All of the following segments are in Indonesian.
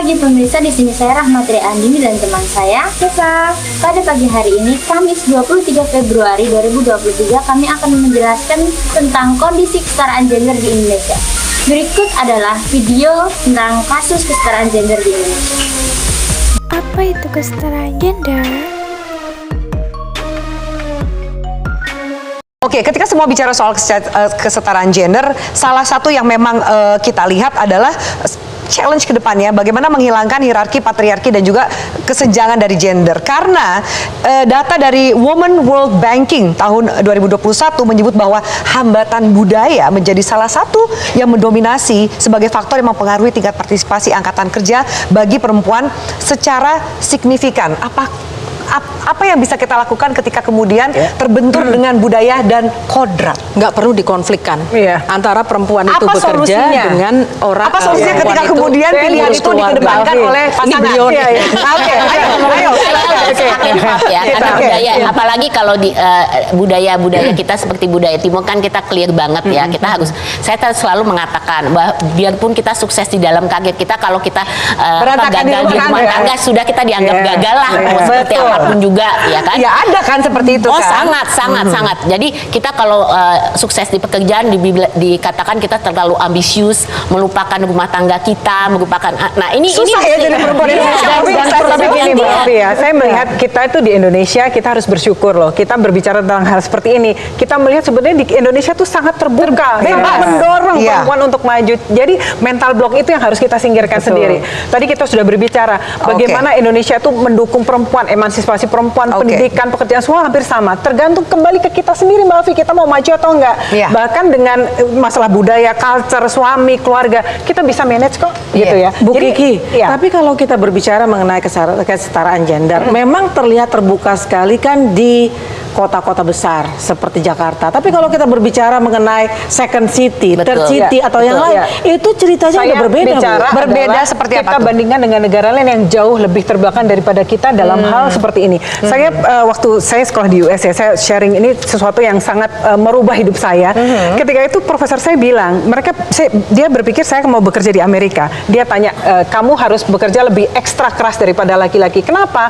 pagi pemirsa, di sini saya Rahmatri Andini dan teman saya Kesa. Pada pagi hari ini, Kamis 23 Februari 2023, kami akan menjelaskan tentang kondisi kesetaraan gender di Indonesia. Berikut adalah video tentang kasus kesetaraan gender di Indonesia. Apa itu kesetaraan gender? Oke, ketika semua bicara soal kesetaraan gender, salah satu yang memang kita lihat adalah challenge ke depannya, bagaimana menghilangkan hierarki, patriarki, dan juga kesenjangan dari gender. Karena data dari Women World Banking tahun 2021 menyebut bahwa hambatan budaya menjadi salah satu yang mendominasi sebagai faktor yang mempengaruhi tingkat partisipasi angkatan kerja bagi perempuan secara signifikan. Apa yang bisa kita lakukan ketika kemudian terbentur dengan budaya dan kodrat? Nggak perlu dikonflikkan antara perempuan itu Apa bekerja solusinya? dengan orang. Apa solusinya ketika kemudian pilihan itu dikedepankan oleh pasangan? Oke, ayo. Maaf ya, karena budaya, apalagi kalau di budaya kita seperti budaya timur kan kita clear banget ya. Kita harus, saya selalu mengatakan bahwa biarpun kita sukses di dalam karir kita, kalau kita gagal di rumah tangga sudah kita dianggap gagal lah, seperti apapun juga, ya kan? Ya ada kan seperti itu kan? Sangat. Jadi kita kalau sukses di pekerjaan dikatakan kita terlalu ambisius, melupakan rumah tangga kita, melupakan. Nah ini susah ya jadi perempuan Indonesia. Tapi gini Mbak Ovi ya, saya melihat kita itu di Indonesia, kita harus bersyukur loh. Kita berbicara tentang hal seperti ini. Kita melihat sebenarnya di Indonesia tuh sangat terbuka, mendorong perempuan untuk maju. Jadi mental block itu yang harus kita singkirkan sendiri. Tadi kita sudah berbicara bagaimana Indonesia itu mendukung perempuan, emansipasi perempuan, pendidikan, pekerjaan, semua hampir sama. Tergantung kembali ke kita sendiri Mbak Ovi, kita mau maju atau enggak. Bahkan dengan masalah budaya, culture, suami, keluarga, kita bisa manage kok, gitu ya. Bu Kiki, tapi kalau kita berbicara mengenai kesetaraan gender, memang terlihat terbuka sekali kan di kota-kota besar seperti Jakarta. Tapi kalau kita berbicara mengenai second city, third city atau yang lain, itu ceritanya udah berbeda. Berbeda seperti apa kita bandingkan dengan negara lain yang jauh lebih terbelakang daripada kita dalam hal seperti ini. Saya waktu saya sekolah di US ya, saya sharing ini sesuatu yang sangat merubah hidup saya. Ketika itu profesor saya bilang, dia berpikir saya mau bekerja di Amerika. Dia tanya, kamu harus bekerja lebih ekstra keras daripada laki-laki. Kenapa?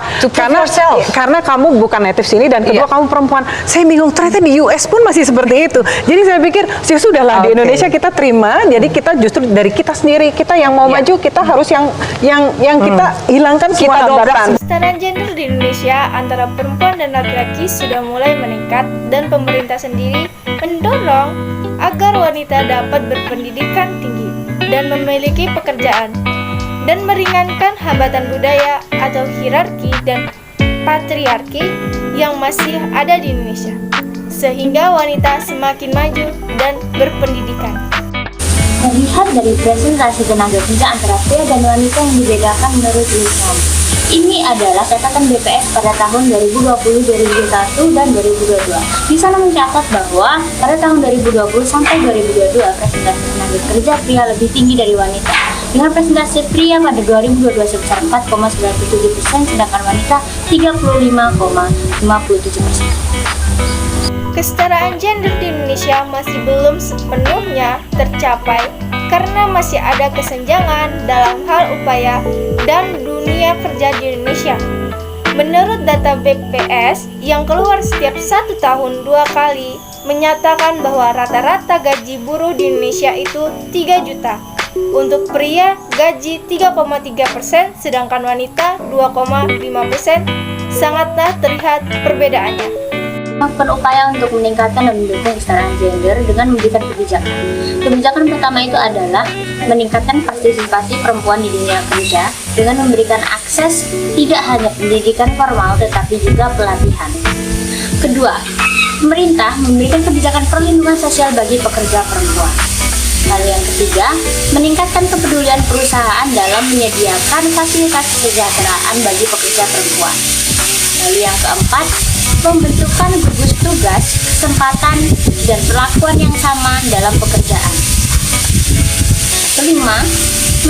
Karena kamu bukan native sini dan kedua kamu perempuan. Saya bingung, ternyata di US pun masih seperti itu. Jadi saya pikir, ya sudahlah di Indonesia kita terima. Jadi kita justru dari kita sendiri, kita yang mau maju, kita harus yang kita hilangkan semua hambatan. Kesetaraan gender di Indonesia antara perempuan dan laki-laki sudah mulai meningkat dan pemerintah sendiri mendorong agar wanita dapat berpendidikan tinggi dan memiliki pekerjaan dan meringankan hambatan budaya atau hierarki dan patriarki yang masih ada di Indonesia, sehingga wanita semakin maju dan berpendidikan. Terlihat dari presentasi tenaga kerja antara pria dan wanita yang dibedakan menurut lingkungan. Ini adalah catatan BPS pada tahun 2020, 2021, dan 2022. Di sana mencatat bahwa pada tahun 2020 sampai 2022 presentasi tenaga kerja pria lebih tinggi dari wanita. Dengan presentasi pria pada 2022 sebesar 4,97%, sedangkan wanita 35,57%. Kesetaraan gender di Indonesia masih belum sepenuhnya tercapai karena masih ada kesenjangan dalam hal upaya dan dunia kerja di Indonesia. Menurut data BPS yang keluar setiap 1 tahun 2 kali, menyatakan bahwa rata-rata gaji buruh di Indonesia itu 3 juta. Untuk pria, gaji 3,3%, sedangkan wanita 2,5%. Sangatlah terlihat perbedaannya. Melakukan upaya untuk meningkatkan dan mendukung kesetaraan gender dengan memberikan kebijakan. Kebijakan pertama itu adalah meningkatkan partisipasi perempuan di dunia kerja dengan memberikan akses tidak hanya pendidikan formal tetapi juga pelatihan. Kedua, pemerintah memberikan kebijakan perlindungan sosial bagi pekerja perempuan. Lalu yang ketiga, meningkatkan kepedulian perusahaan dalam menyediakan fasilitas kesejahteraan bagi pekerja perempuan. Lalu yang keempat, pembentukan gugus tugas, kesempatan, dan perlakuan yang sama dalam pekerjaan. Kelima,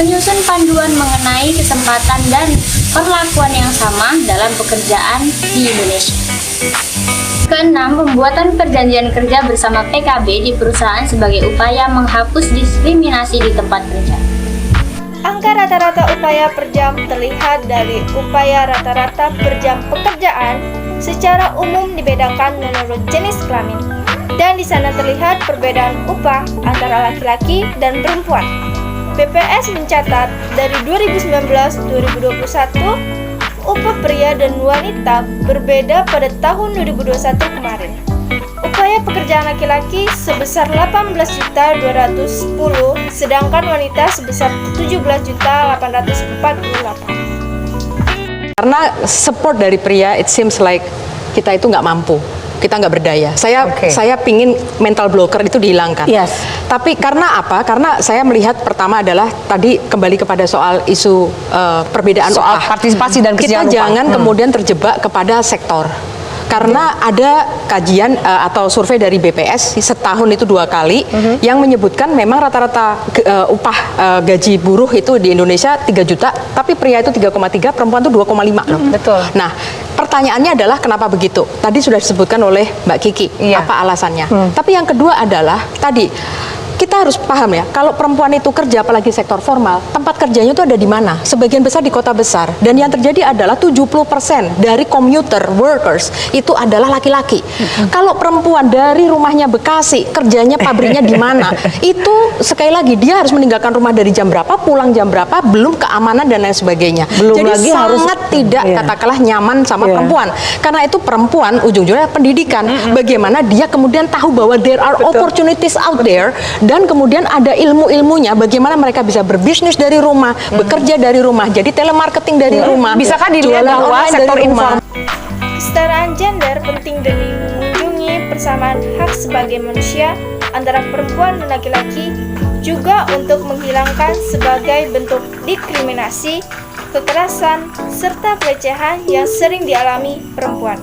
menyusun panduan mengenai kesempatan dan perlakuan yang sama dalam pekerjaan di Indonesia. Keenam, pembuatan perjanjian kerja bersama PKB di perusahaan sebagai upaya menghapus diskriminasi di tempat kerja. Angka rata-rata upaya per jam terlihat dari upaya rata-rata per jam pekerjaan secara umum dibedakan menurut jenis kelamin. Dan di sana terlihat perbedaan upah antara laki-laki dan perempuan. BPS mencatat dari 2019-2021, upah pria dan wanita berbeda pada tahun 2021 kemarin. Upaya pekerjaan laki-laki sebesar 18.210, sedangkan wanita sebesar 17.848. Karena support dari pria, it seems like kita itu nggak mampu, kita nggak berdaya. Saya pingin mental blocker itu dihilangkan. Yes. Tapi karena apa? Karena saya melihat pertama adalah tadi kembali kepada soal isu perbedaan Soal upah. partisipasi dan Kita kesejahteraan upah. jangan kemudian terjebak kepada sektor. Karena ada kajian atau survei dari BPS setahun itu 2 kali yang menyebutkan memang rata-rata upah gaji buruh itu di Indonesia 3 juta, tapi pria itu 3,3, perempuan itu 2,5 loh. Betul. Nah, pertanyaannya adalah kenapa begitu? Tadi sudah disebutkan oleh Mbak Kiki, Iya. apa alasannya. Tapi yang kedua adalah tadi kita harus paham ya, kalau perempuan itu kerja apalagi sektor formal, tempat kerjanya itu ada di mana? Sebagian besar di kota besar. Dan yang terjadi adalah 70% dari commuter workers itu adalah laki-laki. Kalau perempuan dari rumahnya Bekasi, kerjanya pabriknya di mana? Itu sekali lagi dia harus meninggalkan rumah dari jam berapa, pulang jam berapa, belum keamanan dan lain sebagainya. Belum Jadi lagi harus- sangat tidak Iya. katakanlah nyaman sama Iya. perempuan. Karena itu perempuan ujung-ujungnya pendidikan. Bagaimana dia kemudian tahu bahwa there are opportunities out there, dan kemudian ada ilmu-ilmunya bagaimana mereka bisa berbisnis dari rumah, bekerja dari rumah, jadi telemarketing dari rumah. Bisakah dilihat jualan bahwa online sektor dari rumah. Kesetaraan gender penting demi mengunjungi persamaan hak sebagai manusia antara perempuan dan laki-laki, juga untuk menghilangkan sebagai bentuk diskriminasi, kekerasan, serta pelecehan yang sering dialami perempuan.